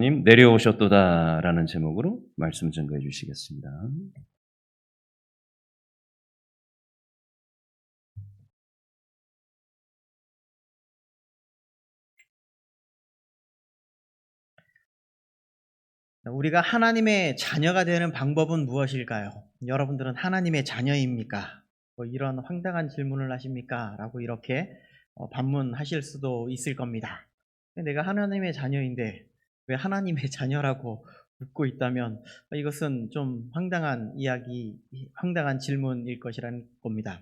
님 내려오셨도다라는 제목으로 말씀 증거해 주시겠습니다. 우리가 하나님의 자녀가 되는 방법은 무엇일까요? 여러분들은 하나님의 자녀입니까? 이런 황당한 질문을 하십니까? 라고 이렇게 반문하실 수도 있을 겁니다. 내가 하나님의 자녀인데 왜 하나님의 자녀라고 묻고 있다면 이것은 좀 황당한 이야기, 황당한 질문일 것이라는 겁니다.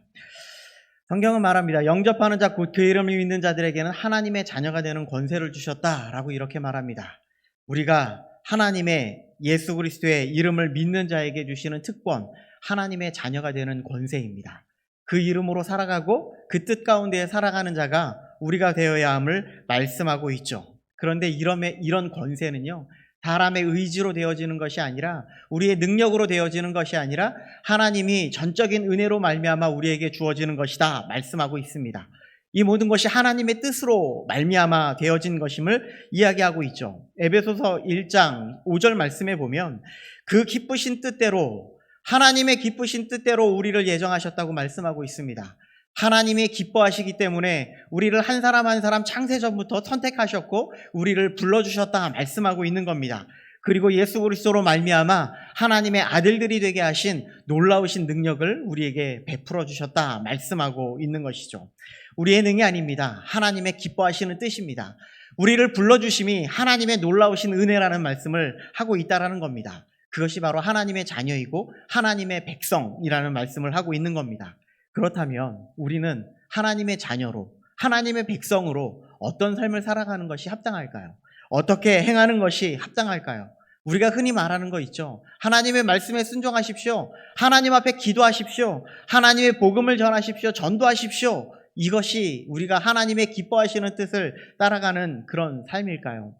성경은 말합니다. 영접하는 자 곧 그 이름을 믿는 자들에게는 하나님의 자녀가 되는 권세를 주셨다라고 이렇게 말합니다. 우리가 하나님의 예수 그리스도의 이름을 믿는 자에게 주시는 특권, 하나님의 자녀가 되는 권세입니다. 그 이름으로 살아가고 그 뜻 가운데 살아가는 자가 우리가 되어야 함을 말씀하고 있죠. 그런데 이런 권세는요, 사람의 의지로 되어지는 것이 아니라, 우리의 능력으로 되어지는 것이 아니라 하나님이 전적인 은혜로 말미암아 우리에게 주어지는 것이다 말씀하고 있습니다. 이 모든 것이 하나님의 뜻으로 말미암아 되어진 것임을 이야기하고 있죠. 에베소서 1장 5절 말씀에 보면 그 기쁘신 뜻대로, 하나님의 기쁘신 뜻대로 우리를 예정하셨다고 말씀하고 있습니다. 하나님이 기뻐하시기 때문에 우리를 한 사람 한 사람 창세전부터 선택하셨고 우리를 불러주셨다 말씀하고 있는 겁니다. 그리고 예수 그리스도로 말미암아 하나님의 아들들이 되게 하신 놀라우신 능력을 우리에게 베풀어 주셨다 말씀하고 있는 것이죠. 우리의 능이 아닙니다. 하나님의 기뻐하시는 뜻입니다. 우리를 불러주심이 하나님의 놀라우신 은혜라는 말씀을 하고 있다라는 겁니다. 그것이 바로 하나님의 자녀이고 하나님의 백성이라는 말씀을 하고 있는 겁니다. 그렇다면 우리는 하나님의 자녀로, 하나님의 백성으로 어떤 삶을 살아가는 것이 합당할까요? 어떻게 행하는 것이 합당할까요? 우리가 흔히 말하는 거 있죠. 하나님의 말씀에 순종하십시오. 하나님 앞에 기도하십시오. 하나님의 복음을 전하십시오. 전도하십시오. 이것이 우리가 하나님의 기뻐하시는 뜻을 따라가는 그런 삶일까요?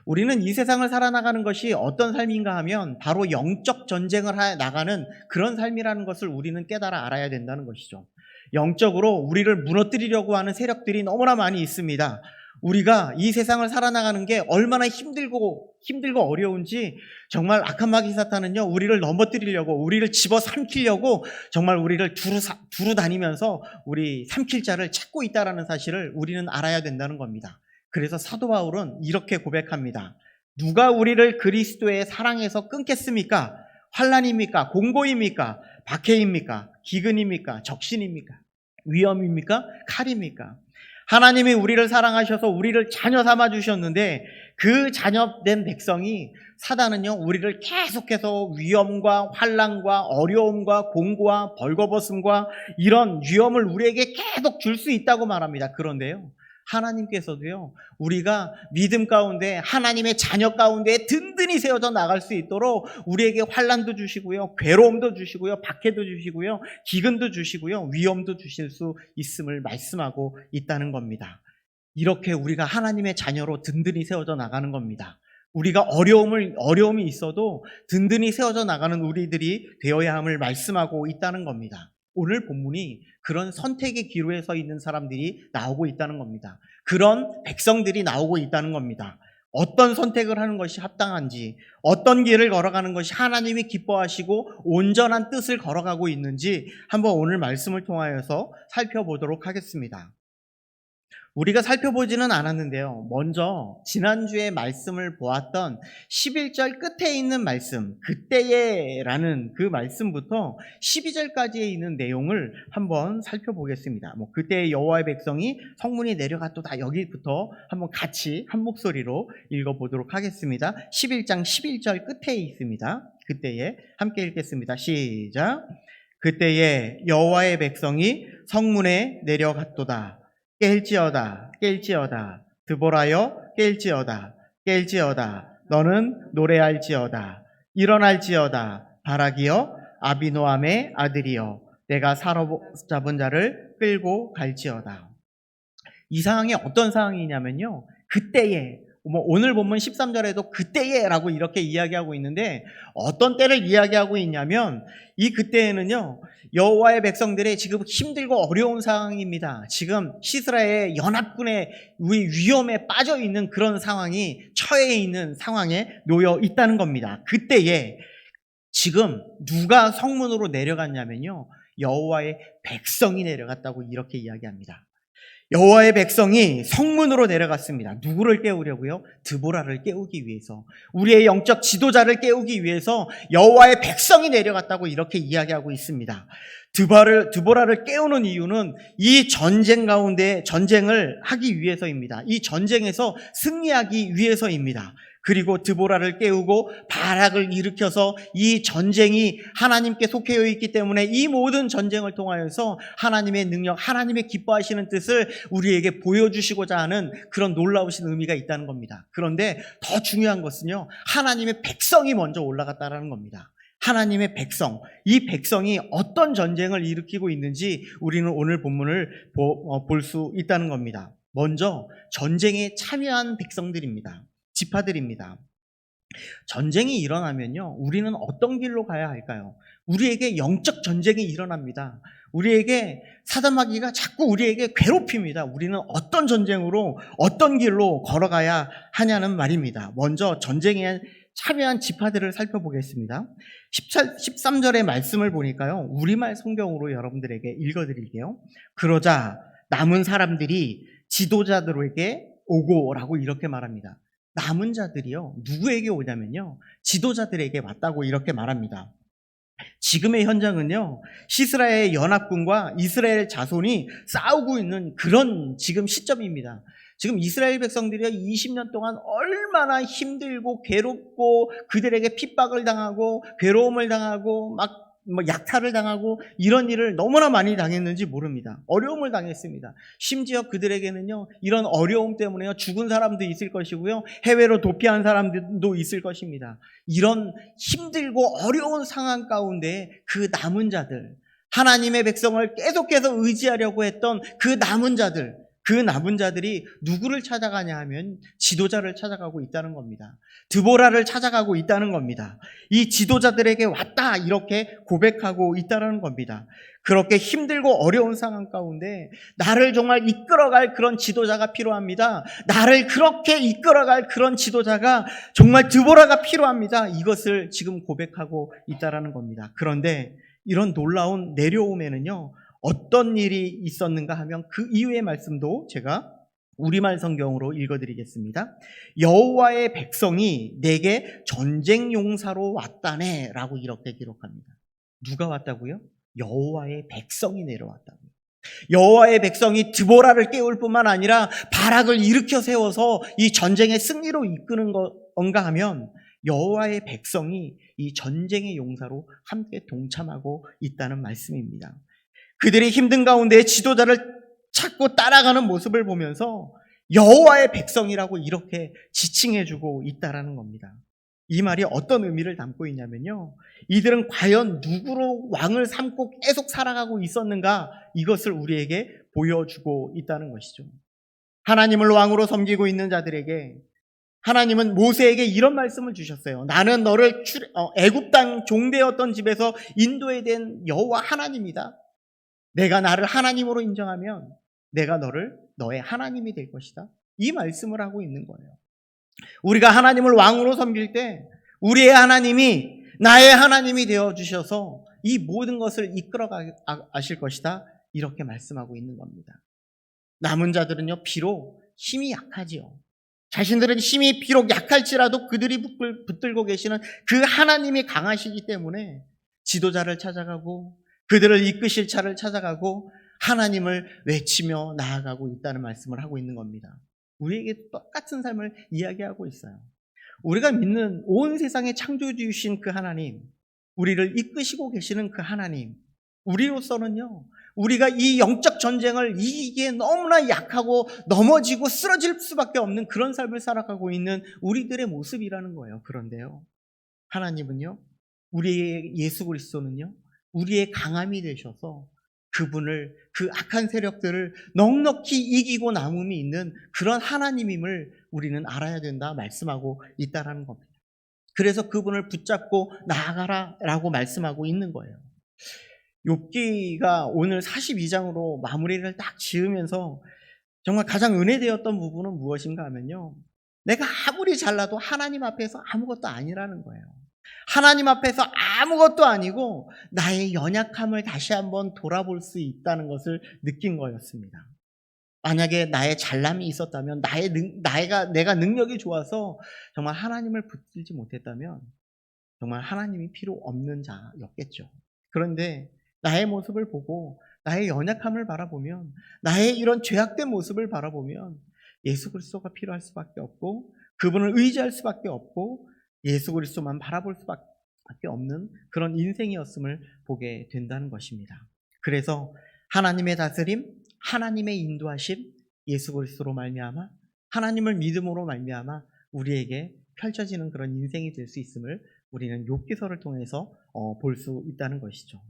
우리는 이 세상을 살아나가는 것이 어떤 삶인가 하면 바로 영적 전쟁을 나가는 그런 삶이라는 것을 우리는 깨달아 알아야 된다는 것이죠. 영적으로 우리를 무너뜨리려고 하는 세력들이 너무나 많이 있습니다. 우리가 이 세상을 살아나가는 게 얼마나 힘들고 어려운지, 정말 악한 마귀 사탄은요, 우리를 넘어뜨리려고, 우리를 집어삼키려고 정말 우리를 두루 다니면서 우리 삼킬 자를 찾고 있다는 사실을 우리는 알아야 된다는 겁니다. 그래서 사도 바울은 이렇게 고백합니다. 누가 우리를 그리스도의 사랑에서 끊겠습니까? 환난입니까? 공고입니까? 박해입니까? 기근입니까? 적신입니까? 위험입니까? 칼입니까? 하나님이 우리를 사랑하셔서 우리를 자녀 삼아 주셨는데 그 자녀된 백성이, 사단은요, 우리를 계속해서 위험과 환난과 어려움과 공고와 벌거벗음과 이런 위험을 우리에게 계속 줄 수 있다고 말합니다. 그런데요, 하나님께서도요, 우리가 믿음 가운데, 하나님의 자녀 가운데 든든히 세워져 나갈 수 있도록 우리에게 환난도 주시고요, 괴로움도 주시고요, 박해도 주시고요, 기근도 주시고요, 위험도 주실 수 있음을 말씀하고 있다는 겁니다. 이렇게 우리가 하나님의 자녀로 든든히 세워져 나가는 겁니다. 우리가 어려움이 있어도 든든히 세워져 나가는 우리들이 되어야 함을 말씀하고 있다는 겁니다. 오늘 본문이 그런 선택의 기로에 서 있는 사람들이 나오고 있다는 겁니다. 그런 백성들이 나오고 있다는 겁니다. 어떤 선택을 하는 것이 합당한지, 어떤 길을 걸어가는 것이 하나님이 기뻐하시고 온전한 뜻을 걸어가고 있는지 한번 오늘 말씀을 통하여서 살펴보도록 하겠습니다. 우리가 살펴보지는 않았는데요, 먼저 지난주에 말씀을 보았던 11절 끝에 있는 말씀, 그때에 라는 그 말씀부터 12절까지에 있는 내용을 한번 살펴보겠습니다. 그때의 여호와의 백성이 성문이 내려갔도다, 여기부터 한번 같이 한 목소리로 읽어보도록 하겠습니다. 11장 11절 끝에 있습니다. 그때에 함께 읽겠습니다. 시작. 그때에 여호와의 백성이 성문에 내려갔도다. 깰지어다 깰지어다 드보라여 깰지어다 깰지어다 너는 노래할지어다 일어날지어다 바라기여 아비노함의 아들이여 내가 사로잡은 자를 끌고 갈지어다. 이 상황이 어떤 상황이냐면요, 그때에 오늘 본문 13절에도 그때에라고 이렇게 이야기하고 있는데 어떤 때를 이야기하고 있냐면 이 그때에는요 여호와의 백성들이 지금 힘들고 어려운 상황입니다. 지금 시스라의 연합군의 위험에 빠져 있는 그런 상황이 처해 있는 상황에 놓여 있다는 겁니다. 그때에 지금 누가 성문으로 내려갔냐면요 여호와의 백성이 내려갔다고 이렇게 이야기합니다. 여호와의 백성이 성문으로 내려갔습니다. 누구를 깨우려고요? 드보라를 깨우기 위해서, 우리의 영적 지도자를 깨우기 위해서 여호와의 백성이 내려갔다고 이렇게 이야기하고 있습니다. 드보라를 깨우는 이유는 이 전쟁 가운데 전쟁을 하기 위해서입니다. 이 전쟁에서 승리하기 위해서입니다. 그리고 드보라를 깨우고 바락을 일으켜서 이 전쟁이 하나님께 속해 있기 때문에 이 모든 전쟁을 통하여서 하나님의 능력, 하나님의 기뻐하시는 뜻을 우리에게 보여주시고자 하는 그런 놀라우신 의미가 있다는 겁니다. 그런데 더 중요한 것은요, 하나님의 백성이 먼저 올라갔다는 겁니다. 하나님의 백성, 이 백성이 어떤 전쟁을 일으키고 있는지 우리는 오늘 본문을 볼 수 있다는 겁니다. 먼저 전쟁에 참여한 백성들입니다. 지파들입니다. 전쟁이 일어나면요, 우리는 어떤 길로 가야 할까요? 우리에게 영적 전쟁이 일어납니다. 우리에게 사단마귀가 자꾸 우리에게 괴롭힙니다. 우리는 어떤 전쟁으로, 어떤 길로 걸어가야 하냐는 말입니다. 먼저 전쟁에 참여한 지파들을 살펴보겠습니다. 13절의 말씀을 보니까요, 우리말 성경으로 여러분들에게 읽어드릴게요. 그러자 남은 사람들이 지도자들에게 오고라고 이렇게 말합니다. 남은 자들이요, 누구에게 오냐면요, 지도자들에게 왔다고 이렇게 말합니다. 지금의 현장은요, 시스라의 연합군과 이스라엘 자손이 싸우고 있는 그런 지금 시점입니다. 지금 이스라엘 백성들이 20년 동안 얼마나 힘들고 괴롭고 그들에게 핍박을 당하고 괴로움을 당하고 막 약탈을 당하고 이런 일을 너무나 많이 당했는지 모릅니다. 어려움을 당했습니다. 심지어 그들에게는요, 이런 어려움 때문에 죽은 사람도 있을 것이고요, 해외로 도피한 사람들도 있을 것입니다. 이런 힘들고 어려운 상황 가운데 그 남은 자들, 하나님의 백성을 계속해서 의지하려고 했던 그 남은 자들이 누구를 찾아가냐 하면 지도자를 찾아가고 있다는 겁니다. 드보라를 찾아가고 있다는 겁니다. 이 지도자들에게 왔다 이렇게 고백하고 있다는 겁니다. 그렇게 힘들고 어려운 상황 가운데 나를 정말 이끌어갈 그런 지도자가 필요합니다. 나를 그렇게 이끌어갈 그런 지도자가 정말 드보라가 필요합니다. 이것을 지금 고백하고 있다는 겁니다. 그런데 이런 놀라운 내려옴에는요, 어떤 일이 있었는가 하면 그 이후의 말씀도 제가 우리말 성경으로 읽어드리겠습니다. 여호와의 백성이 내게 전쟁 용사로 왔다네 라고 이렇게 기록합니다. 누가 왔다고요? 여호와의 백성이 내려왔다고요. 여호와의 백성이 드보라를 깨울 뿐만 아니라 바락을 일으켜 세워서 이 전쟁의 승리로 이끄는 건가 하면 여호와의 백성이 이 전쟁의 용사로 함께 동참하고 있다는 말씀입니다. 그들이 힘든 가운데 지도자를 찾고 따라가는 모습을 보면서 여호와의 백성이라고 이렇게 지칭해주고 있다는 겁니다. 이 말이 어떤 의미를 담고 있냐면요, 이들은 과연 누구로 왕을 삼고 계속 살아가고 있었는가, 이것을 우리에게 보여주고 있다는 것이죠. 하나님을 왕으로 섬기고 있는 자들에게 하나님은 모세에게 이런 말씀을 주셨어요. 나는 너를 애굽 땅 종되었던 집에서 인도해 된 여호와 하나님이다. 내가 나를 하나님으로 인정하면 내가 너의 하나님이 될 것이다. 이 말씀을 하고 있는 거예요. 우리가 하나님을 왕으로 섬길 때 우리의 하나님이 나의 하나님이 되어주셔서 이 모든 것을 이끌어 가실 것이다. 이렇게 말씀하고 있는 겁니다. 남은 자들은요, 비록 힘이 약하지요. 자신들은 힘이 비록 약할지라도 그들이 붙들고 계시는 그 하나님이 강하시기 때문에 지도자를 찾아가고 그들을 이끄실 차를 찾아가고 하나님을 외치며 나아가고 있다는 말씀을 하고 있는 겁니다. 우리에게 똑같은 삶을 이야기하고 있어요. 우리가 믿는 온 세상의 창조주이신 그 하나님, 우리를 이끄시고 계시는 그 하나님, 우리로서는요, 우리가 이 영적 전쟁을 이기기에 너무나 약하고 넘어지고 쓰러질 수밖에 없는 그런 삶을 살아가고 있는 우리들의 모습이라는 거예요. 그런데요, 하나님은요, 우리의 예수 그리스도는요, 우리의 강함이 되셔서 그 악한 세력들을 넉넉히 이기고 남음이 있는 그런 하나님임을 우리는 알아야 된다 말씀하고 있다라는 겁니다. 그래서 그분을 붙잡고 나아가라라고 말씀하고 있는 거예요. 욥기가 오늘 42장으로 마무리를 딱 지으면서 정말 가장 은혜되었던 부분은 무엇인가 하면요, 내가 아무리 잘나도 하나님 앞에서 아무것도 아니라는 거예요. 하나님 앞에서 아무것도 아니고 나의 연약함을 다시 한번 돌아볼 수 있다는 것을 느낀 거였습니다. 만약에 나의 잘남이 있었다면, 내가 능력이 좋아서 정말 하나님을 붙들지 못했다면 정말 하나님이 필요 없는 자였겠죠. 그런데 나의 모습을 보고 나의 연약함을 바라보면, 나의 이런 죄악된 모습을 바라보면 예수 그리스도가 필요할 수밖에 없고, 그분을 의지할 수밖에 없고, 예수 그리스도만 바라볼 수밖에 없는 그런 인생이었음을 보게 된다는 것입니다. 그래서 하나님의 다스림, 하나님의 인도하심, 예수 그리스도로 말미암아, 하나님을 믿음으로 말미암아 우리에게 펼쳐지는 그런 인생이 될 수 있음을 우리는 욥기서를 통해서 볼 수 있다는 것이죠.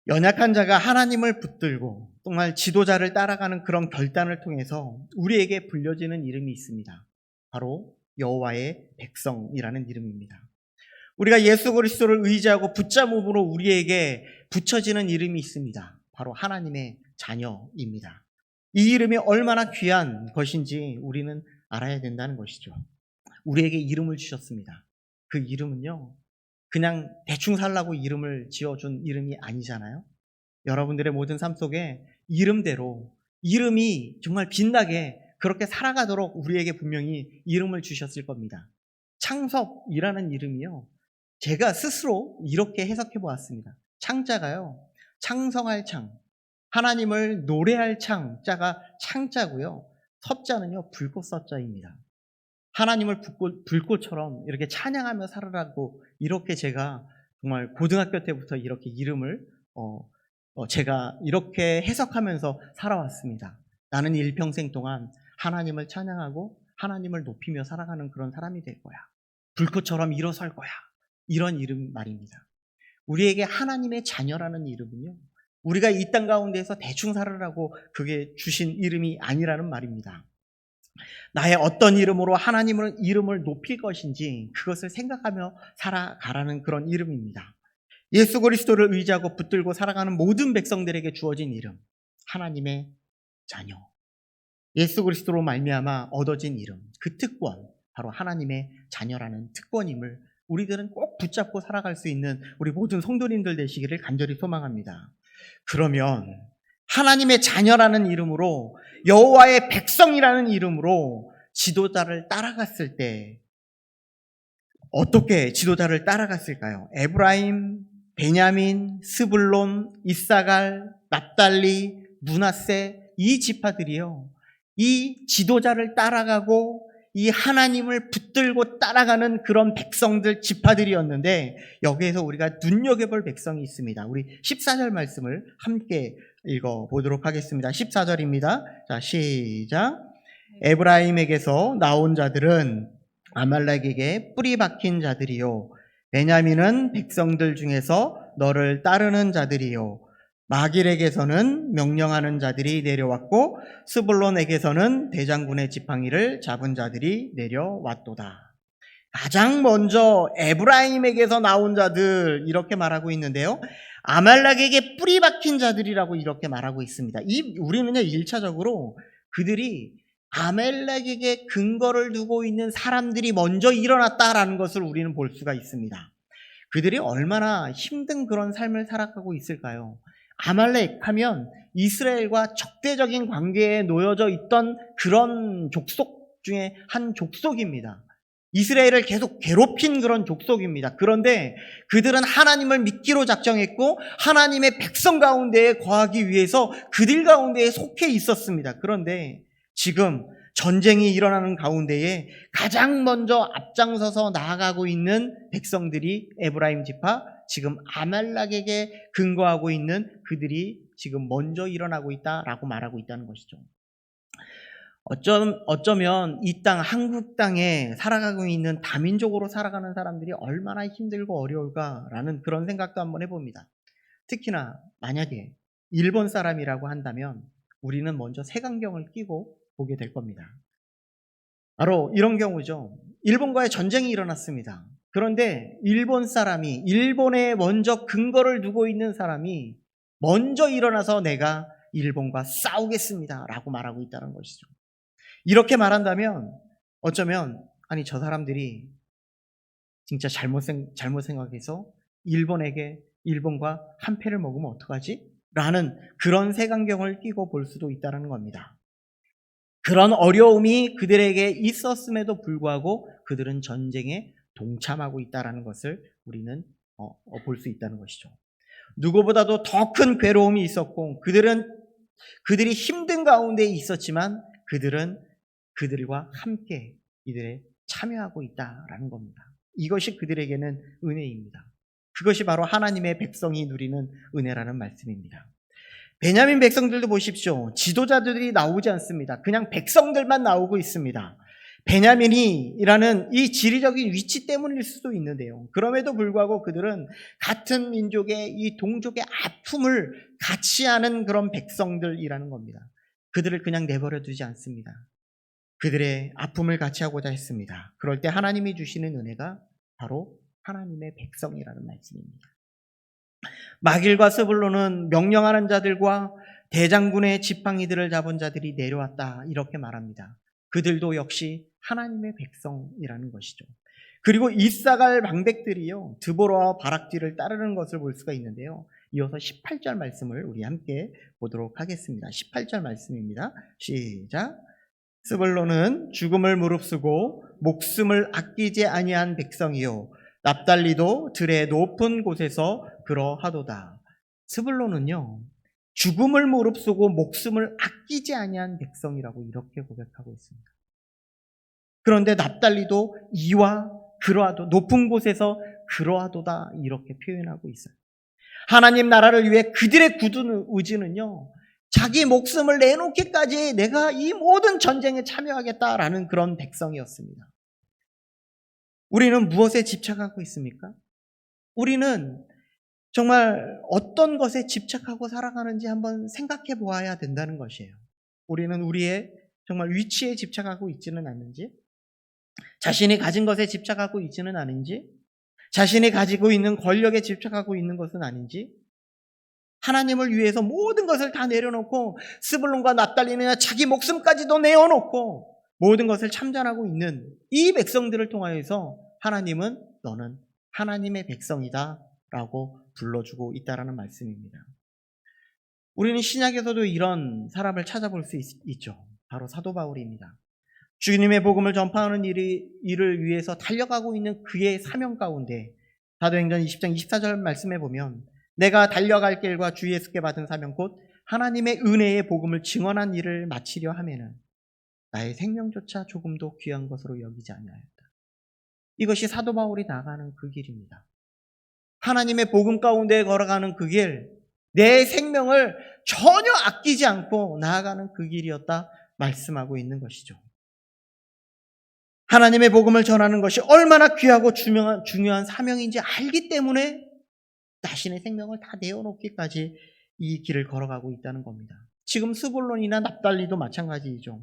연약한 자가 하나님을 붙들고 정말 지도자를 따라가는 그런 결단을 통해서 우리에게 불려지는 이름이 있습니다. 바로 여호와의 백성이라는 이름입니다. 우리가 예수 그리스도를 의지하고 붙잡음으로 우리에게 붙여지는 이름이 있습니다. 바로 하나님의 자녀입니다. 이 이름이 얼마나 귀한 것인지 우리는 알아야 된다는 것이죠. 우리에게 이름을 주셨습니다. 그 이름은요, 그냥 대충 살라고 이름을 지어준 이름이 아니잖아요. 여러분들의 모든 삶 속에 이름대로, 이름이 정말 빛나게 그렇게 살아가도록 우리에게 분명히 이름을 주셨을 겁니다. 창섭이라는 이름이요, 제가 스스로 이렇게 해석해 보았습니다. 창자가요, 창성할 창, 하나님을 노래할 창자가 창자고요, 섭자는요 불꽃 섭자입니다. 하나님을 불꽃처럼 이렇게 찬양하며 살으라고, 이렇게 제가 정말 고등학교 때부터 이렇게 이름을 제가 이렇게 해석하면서 살아왔습니다. 나는 일평생 동안 하나님을 찬양하고 하나님을 높이며 살아가는 그런 사람이 될 거야. 불꽃처럼 일어설 거야. 이런 이름 말입니다. 우리에게 하나님의 자녀라는 이름은요, 우리가 이 땅 가운데서 대충 살으라고 그게 주신 이름이 아니라는 말입니다. 나의 어떤 이름으로 하나님의 이름을 높일 것인지 그것을 생각하며 살아가라는 그런 이름입니다. 예수 그리스도를 의지하고 붙들고 살아가는 모든 백성들에게 주어진 이름, 하나님의 자녀. 예수 그리스도로 말미암아 얻어진 이름, 그 특권, 바로 하나님의 자녀라는 특권임을 우리들은 꼭 붙잡고 살아갈 수 있는 우리 모든 성도님들 되시기를 간절히 소망합니다. 그러면 하나님의 자녀라는 이름으로, 여호와의 백성이라는 이름으로 지도자를 따라갔을 때 어떻게 지도자를 따라갔을까요? 에브라임, 베냐민, 스불론, 이사갈, 납달리, 므낫세, 이 지파들이요, 이 지도자를 따라가고 이 하나님을 붙들고 따라가는 그런 백성들, 지파들이었는데, 여기에서 우리가 눈여겨볼 백성이 있습니다. 우리 14절 말씀을 함께 읽어보도록 하겠습니다. 14절입니다. 자, 시작. 에브라임에게서 나온 자들은 아말렉에게 뿌리 박힌 자들이요, 베냐민은 백성들 중에서 너를 따르는 자들이요, 마길에게서는 명령하는 자들이 내려왔고 스불론에게서는 대장군의 지팡이를 잡은 자들이 내려왔도다. 가장 먼저 에브라임에게서 나온 자들, 이렇게 말하고 있는데요, 아말렉에게 뿌리 박힌 자들이라고 이렇게 말하고 있습니다. 우리는요 1차적으로 그들이 아말렉에게 근거를 두고 있는 사람들이 먼저 일어났다라는 것을 우리는 볼 수가 있습니다. 그들이 얼마나 힘든 그런 삶을 살아가고 있을까요? 아말렉 하면 이스라엘과 적대적인 관계에 놓여져 있던 그런 족속 중에 한 족속입니다. 이스라엘을 계속 괴롭힌 그런 족속입니다. 그런데 그들은 하나님을 믿기로 작정했고 하나님의 백성 가운데에 거하기 위해서 그들 가운데에 속해 있었습니다. 그런데 지금 전쟁이 일어나는 가운데에 가장 먼저 앞장서서 나아가고 있는 백성들이 에브라임 지파, 지금 아말렉에게 근거하고 있는 그들이 지금 먼저 일어나고 있다라고 말하고 있다는 것이죠. 어쩌면 이 땅, 한국 땅에 살아가고 있는 다민족으로 살아가는 사람들이 얼마나 힘들고 어려울까라는 그런 생각도 한번 해봅니다. 특히나 만약에 일본 사람이라고 한다면 우리는 먼저 색안경을 끼고 보게 될 겁니다. 바로 이런 경우죠. 일본과의 전쟁이 일어났습니다. 그런데 일본 사람이, 일본에 먼저 근거를 두고 있는 사람이 먼저 일어나서 내가 일본과 싸우겠습니다 라고 말하고 있다는 것이죠. 이렇게 말한다면 어쩌면 아니 저 사람들이 진짜 잘못 생각해서 일본과 한패를 먹으면 어떡하지? 라는 그런 색안경을 끼고 볼 수도 있다는 겁니다. 그런 어려움이 그들에게 있었음에도 불구하고 그들은 전쟁에 동참하고 있다는 것을 우리는 볼 수 있다는 것이죠. 누구보다도 더 큰 괴로움이 있었고 그들이 힘든 가운데 있었지만 그들은 그들과 함께 이들에 참여하고 있다라는 겁니다. 이것이 그들에게는 은혜입니다. 그것이 바로 하나님의 백성이 누리는 은혜라는 말씀입니다. 베냐민 백성들도 보십시오. 지도자들이 나오지 않습니다. 그냥 백성들만 나오고 있습니다. 베냐민이라는 이 지리적인 위치 때문일 수도 있는데요. 그럼에도 불구하고 그들은 같은 민족의 이 동족의 아픔을 같이 하는 그런 백성들이라는 겁니다. 그들을 그냥 내버려 두지 않습니다. 그들의 아픔을 같이 하고자 했습니다. 그럴 때 하나님이 주시는 은혜가 바로 하나님의 백성이라는 말씀입니다. 마길과 스불론은 명령하는 자들과 대장군의 지팡이들을 잡은 자들이 내려왔다 이렇게 말합니다. 그들도 역시 하나님의 백성이라는 것이죠. 그리고 이사갈 방백들이요 드보라와 바락 뒤를 따르는 것을 볼 수가 있는데요. 이어서 18절 말씀을 우리 함께 보도록 하겠습니다. 18절 말씀입니다. 시작. 스불론은 죽음을 무릅쓰고 목숨을 아끼지 아니한 백성이요 납달리도 들의 높은 곳에서 그러하도다. 스불론은요 죽음을 무릅쓰고 목숨을 아끼지 아니한 백성이라고 이렇게 고백하고 있습니다. 그런데 납달리도 이와 그러하도 높은 곳에서 그러하도다 이렇게 표현하고 있어요. 하나님 나라를 위해 그들의 굳은 의지는요 자기 목숨을 내놓기까지 내가 이 모든 전쟁에 참여하겠다라는 그런 백성이었습니다. 우리는 무엇에 집착하고 있습니까? 우리는 정말 어떤 것에 집착하고 살아가는지 한번 생각해 보아야 된다는 것이에요. 우리는 우리의 정말 위치에 집착하고 있지는 않는지, 자신이 가진 것에 집착하고 있지는 않은지, 자신이 가지고 있는 권력에 집착하고 있는 것은 아닌지, 하나님을 위해서 모든 것을 다 내려놓고 스불론과 납달리는 자기 목숨까지도 내어놓고 모든 것을 참전하고 있는 이 백성들을 통하여서 하나님은 너는 하나님의 백성이다 라고 불러주고 있다라는 말씀입니다. 우리는 신약에서도 이런 사람을 찾아볼 수 있죠. 바로 사도 바울입니다. 주님의 복음을 전파하는 일을 위해서 달려가고 있는 그의 사명 가운데 사도행전 20장 24절 말씀에 보면 내가 달려갈 길과 주 예수께 받은 사명 곧 하나님의 은혜의 복음을 증언한 일을 마치려 하면은 나의 생명조차 조금도 귀한 것으로 여기지 아니하였다. 이것이 사도 바울이 나가는 그 길입니다. 하나님의 복음 가운데 걸어가는 그 길, 내 생명을 전혀 아끼지 않고 나아가는 그 길이었다 말씀하고 있는 것이죠. 하나님의 복음을 전하는 것이 얼마나 귀하고 중요한 사명인지 알기 때문에 자신의 생명을 다 내어놓기까지 이 길을 걸어가고 있다는 겁니다. 지금 스불론이나 납달리도 마찬가지이죠.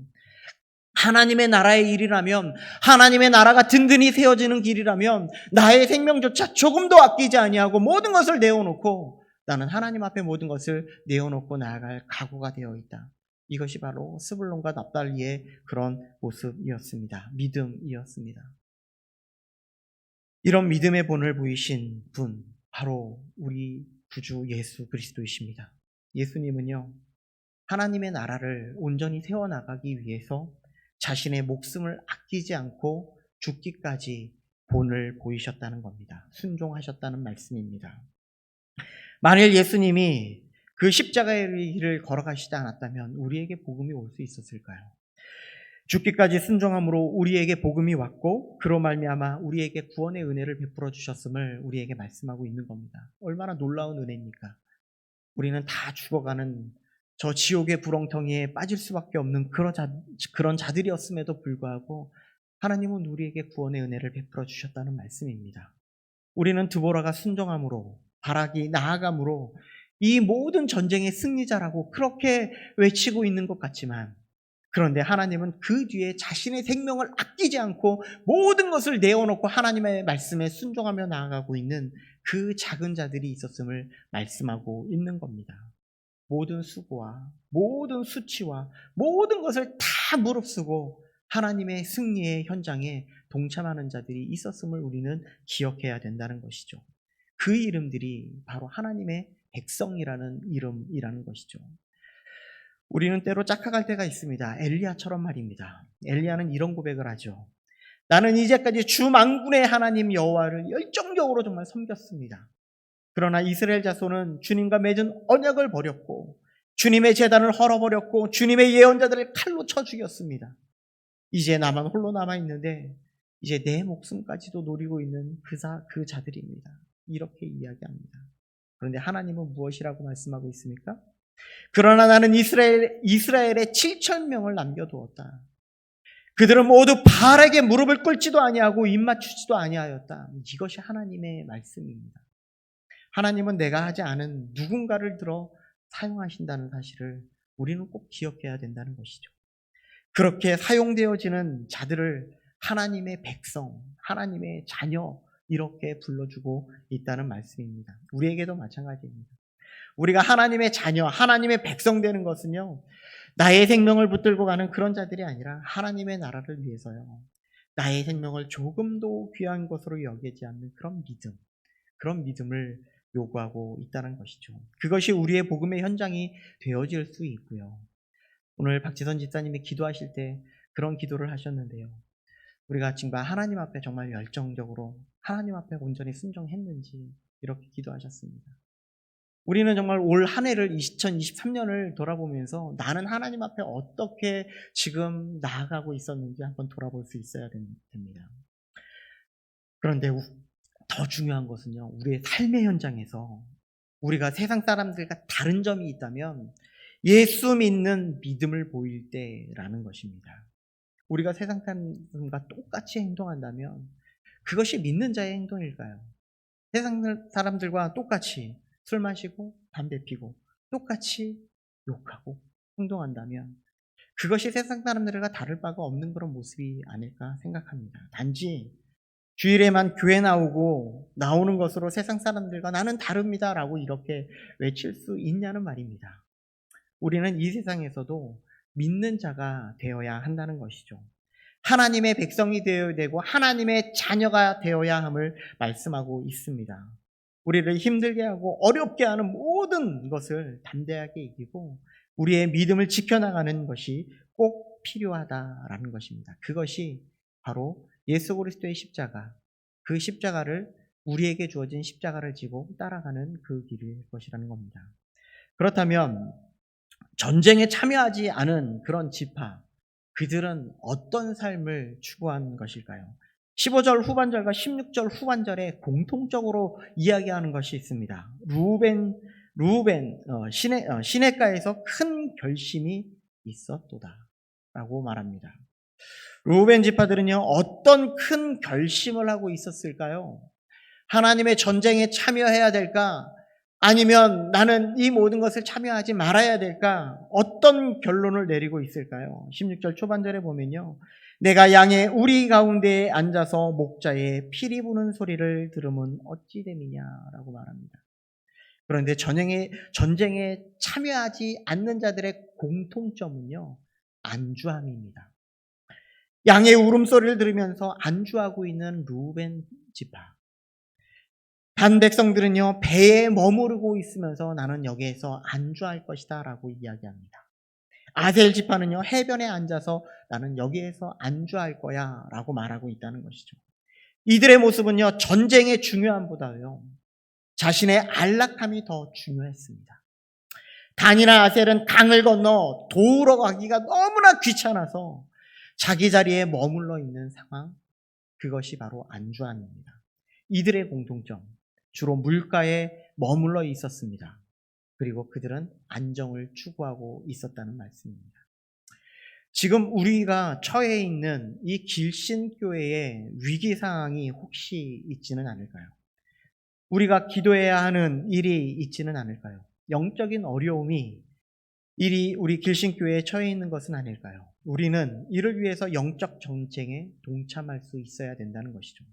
하나님의 나라의 일이라면, 하나님의 나라가 든든히 세워지는 길이라면 나의 생명조차 조금도 아끼지 아니하고 모든 것을 내어놓고 나는 하나님 앞에 모든 것을 내어놓고 나아갈 각오가 되어 있다. 이것이 바로 스불론과 납달리의 그런 모습이었습니다. 믿음이었습니다. 이런 믿음의 본을 보이신 분, 바로 우리 구주 예수 그리스도이십니다. 예수님은요, 하나님의 나라를 온전히 세워나가기 위해서 자신의 목숨을 아끼지 않고 죽기까지 본을 보이셨다는 겁니다. 순종하셨다는 말씀입니다. 만일 예수님이 그 십자가의 길을 걸어가시지 않았다면 우리에게 복음이 올 수 있었을까요? 죽기까지 순종함으로 우리에게 복음이 왔고 그로 말미암아 우리에게 구원의 은혜를 베풀어 주셨음을 우리에게 말씀하고 있는 겁니다. 얼마나 놀라운 은혜입니까? 우리는 다 죽어가는 저 지옥의 구렁텅이에 빠질 수밖에 없는 그런 자들이었음에도 불구하고 하나님은 우리에게 구원의 은혜를 베풀어 주셨다는 말씀입니다. 우리는 드보라가 순종함으로, 바락이 나아감으로 이 모든 전쟁의 승리자라고 그렇게 외치고 있는 것 같지만 그런데 하나님은 그 뒤에 자신의 생명을 아끼지 않고 모든 것을 내어놓고 하나님의 말씀에 순종하며 나아가고 있는 그 작은 자들이 있었음을 말씀하고 있는 겁니다. 모든 수고와 모든 수치와 모든 것을 다 무릅쓰고 하나님의 승리의 현장에 동참하는 자들이 있었음을 우리는 기억해야 된다는 것이죠. 그 이름들이 바로 하나님의 백성이라는 이름이라는 것이죠. 우리는 때로 짝하갈 때가 있습니다. 엘리야처럼 말입니다. 엘리야는 이런 고백을 하죠. 나는 이제까지 주 만군의 하나님 여호와를 열정적으로 정말 섬겼습니다. 그러나 이스라엘 자손은 주님과 맺은 언약을 버렸고 주님의 제단을 헐어버렸고 주님의 예언자들을 칼로 쳐 죽였습니다. 이제 나만 홀로 남아있는데 이제 내 목숨까지도 노리고 있는 그 자들입니다. 이렇게 이야기합니다. 그런데 하나님은 무엇이라고 말씀하고 있습니까? 그러나 나는 이스라엘에 7,000명을 남겨두었다. 그들은 모두 바알에게 무릎을 꿇지도 아니하고 입맞추지도 아니하였다. 이것이 하나님의 말씀입니다. 하나님은 내가 하지 않은 누군가를 들어 사용하신다는 사실을 우리는 꼭 기억해야 된다는 것이죠. 그렇게 사용되어지는 자들을 하나님의 백성, 하나님의 자녀 이렇게 불러주고 있다는 말씀입니다. 우리에게도 마찬가지입니다. 우리가 하나님의 자녀, 하나님의 백성 되는 것은요, 나의 생명을 붙들고 가는 그런 자들이 아니라 하나님의 나라를 위해서요, 나의 생명을 조금도 귀한 것으로 여기지 않는 그런 믿음을 요구하고 있다는 것이죠. 그것이 우리의 복음의 현장이 되어질 수 있고요. 오늘 박지선 집사님이 기도하실 때 그런 기도를 하셨는데요. 우리가 지금 하나님 앞에 정말 열정적으로 하나님 앞에 온전히 순종했는지 이렇게 기도하셨습니다. 우리는 정말 올 한 해를 2023년을 돌아보면서 나는 하나님 앞에 어떻게 지금 나아가고 있었는지 한번 돌아볼 수 있어야 됩니다. 그런데 더 중요한 것은요, 우리의 삶의 현장에서 우리가 세상 사람들과 다른 점이 있다면 예수 믿는 믿음을 보일 때라는 것입니다. 우리가 세상 사람들과 똑같이 행동한다면 그것이 믿는 자의 행동일까요? 세상 사람들과 똑같이 술 마시고 담배 피고 똑같이 욕하고 행동한다면 그것이 세상 사람들과 다를 바가 없는 그런 모습이 아닐까 생각합니다. 단지 주일에만 교회 나오는 것으로 세상 사람들과 나는 다릅니다 라고 이렇게 외칠 수 있냐는 말입니다. 우리는 이 세상에서도 믿는 자가 되어야 한다는 것이죠. 하나님의 백성이 되어야 되고 하나님의 자녀가 되어야 함을 말씀하고 있습니다. 우리를 힘들게 하고 어렵게 하는 모든 것을 담대하게 이기고 우리의 믿음을 지켜나가는 것이 꼭 필요하다라는 것입니다. 그것이 바로 예수 그리스도의 십자가, 그 십자가를 우리에게 주어진 십자가를 지고 따라가는 그 길일 것이라는 겁니다. 그렇다면 전쟁에 참여하지 않은 그런 지파, 그들은 어떤 삶을 추구한 것일까요? 15절 후반절과 16절 후반절에 공통적으로 이야기하는 것이 있습니다. 시냇가에서 큰 결심이 있었도다 라고 말합니다. 르우벤 지파들은요, 어떤 큰 결심을 하고 있었을까요? 하나님의 전쟁에 참여해야 될까? 아니면 나는 이 모든 것을 참여하지 말아야 될까? 어떤 결론을 내리고 있을까요? 16절 초반절에 보면요, 내가 양의 우리 가운데에 앉아서 목자의 피리 부는 소리를 들으면 어찌 됨이냐라고 말합니다. 그런데 전쟁에 참여하지 않는 자들의 공통점은요, 안주함입니다. 양의 울음소리를 들으면서 안주하고 있는 르우벤 지파. 단 백성들은요, 배에 머무르고 있으면서 나는 여기에서 안주할 것이다 라고 이야기합니다. 아셀 지파는요, 해변에 앉아서 나는 여기에서 안주할 거야 라고 말하고 있다는 것이죠. 이들의 모습은요, 전쟁의 중요함보다요, 자신의 안락함이 더 중요했습니다. 단이나 아셀은 강을 건너 도우러 가기가 너무나 귀찮아서 자기 자리에 머물러 있는 상황, 그것이 바로 안주함입니다. 이들의 공통점, 주로 물가에 머물러 있었습니다. 그리고 그들은 안정을 추구하고 있었다는 말씀입니다. 지금 우리가 처해 있는 이 길신교회의 위기 상황이 혹시 있지는 않을까요? 우리가 기도해야 하는 일이 있지는 않을까요? 영적인 어려움이 우리 길신교회에 처해 있는 것은 아닐까요? 우리는 이를 위해서 영적 전쟁에 동참할 수 있어야 된다는 것이죠.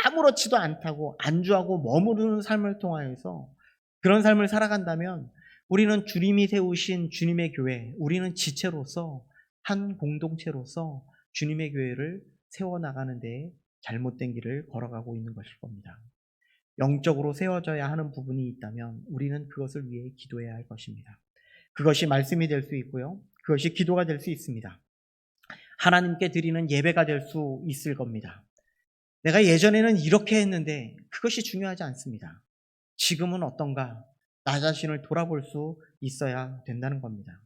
아무렇지도 않다고 안주하고 머무르는 삶을 통하여서 그런 삶을 살아간다면 우리는 주님이 세우신 주님의 교회, 우리는 지체로서 한 공동체로서 주님의 교회를 세워나가는 데 잘못된 길을 걸어가고 있는 것일 겁니다. 영적으로 세워져야 하는 부분이 있다면 우리는 그것을 위해 기도해야 할 것입니다. 그것이 말씀이 될 수 있고요. 그것이 기도가 될 수 있습니다. 하나님께 드리는 예배가 될 수 있을 겁니다. 내가 예전에는 이렇게 했는데 그것이 중요하지 않습니다. 지금은 어떤가? 나 자신을 돌아볼 수 있어야 된다는 겁니다.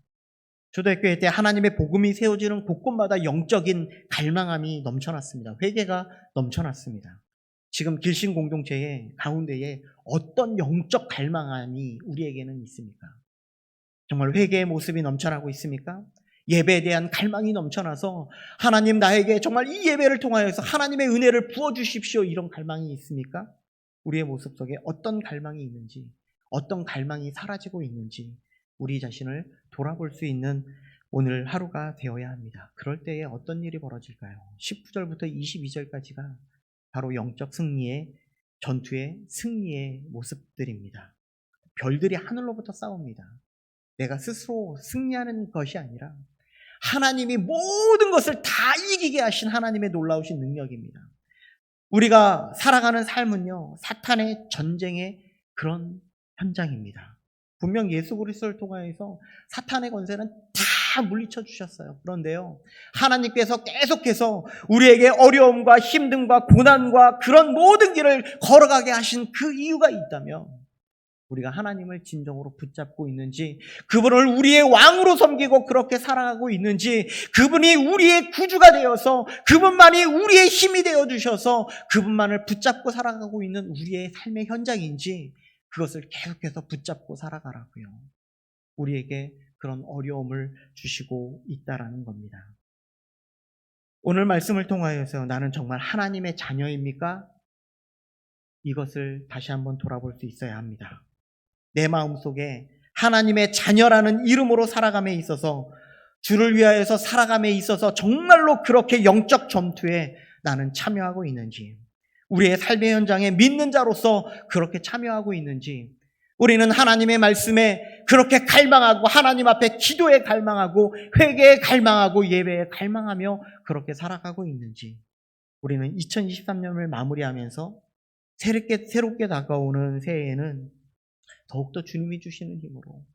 초대교회 때 하나님의 복음이 세워지는 곳곳마다 영적인 갈망함이 넘쳐났습니다. 회개가 넘쳐났습니다. 지금 길신 공동체의 가운데에 어떤 영적 갈망함이 우리에게는 있습니까? 정말 회개의 모습이 넘쳐나고 있습니까? 예배에 대한 갈망이 넘쳐나서 하나님 나에게 정말 이 예배를 통하여서 하나님의 은혜를 부어주십시오 이런 갈망이 있습니까? 우리의 모습 속에 어떤 갈망이 있는지, 어떤 갈망이 사라지고 있는지 우리 자신을 돌아볼 수 있는 오늘 하루가 되어야 합니다. 그럴 때에 어떤 일이 벌어질까요? 19절부터 22절까지가 바로 영적 승리의, 전투의 승리의 모습들입니다. 별들이 하늘로부터 싸웁니다. 내가 스스로 승리하는 것이 아니라 하나님이 모든 것을 다 이기게 하신 하나님의 놀라우신 능력입니다. 우리가 살아가는 삶은요, 사탄의 전쟁의 그런 현장입니다. 분명 예수 그리스도를 통하여서 사탄의 권세는 다 물리쳐 주셨어요. 그런데요, 하나님께서 계속해서 우리에게 어려움과 힘듦과 고난과 그런 모든 길을 걸어가게 하신 그 이유가 있다면 우리가 하나님을 진정으로 붙잡고 있는지, 그분을 우리의 왕으로 섬기고 그렇게 살아가고 있는지, 그분이 우리의 구주가 되어서 그분만이 우리의 힘이 되어주셔서 그분만을 붙잡고 살아가고 있는 우리의 삶의 현장인지 그것을 계속해서 붙잡고 살아가라고요. 우리에게 그런 어려움을 주시고 있다라는 겁니다. 오늘 말씀을 통하여서 나는 정말 하나님의 자녀입니까? 이것을 다시 한번 돌아볼 수 있어야 합니다. 내 마음속에 하나님의 자녀라는 이름으로 살아감에 있어서, 주를 위하여서 살아감에 있어서 정말로 그렇게 영적 전투에 나는 참여하고 있는지, 우리의 삶의 현장에 믿는 자로서 그렇게 참여하고 있는지, 우리는 하나님의 말씀에 그렇게 갈망하고 하나님 앞에 기도에 갈망하고 회개에 갈망하고 예배에 갈망하며 그렇게 살아가고 있는지, 우리는 2023년을 마무리하면서 새롭게 다가오는 새해에는 더욱더 주님이 주시는 힘으로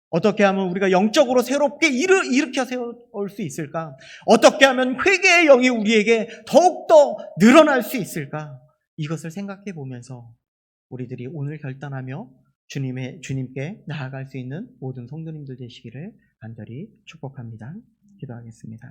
어떻게 하면 우리가 영적으로 새롭게 일으켜 세울 수 있을까? 어떻게 하면 회개의 영이 우리에게 더욱더 늘어날 수 있을까? 이것을 생각해 보면서 우리들이 오늘 결단하며 주님께 나아갈 수 있는 모든 성도님들 되시기를 간절히 축복합니다. 기도하겠습니다.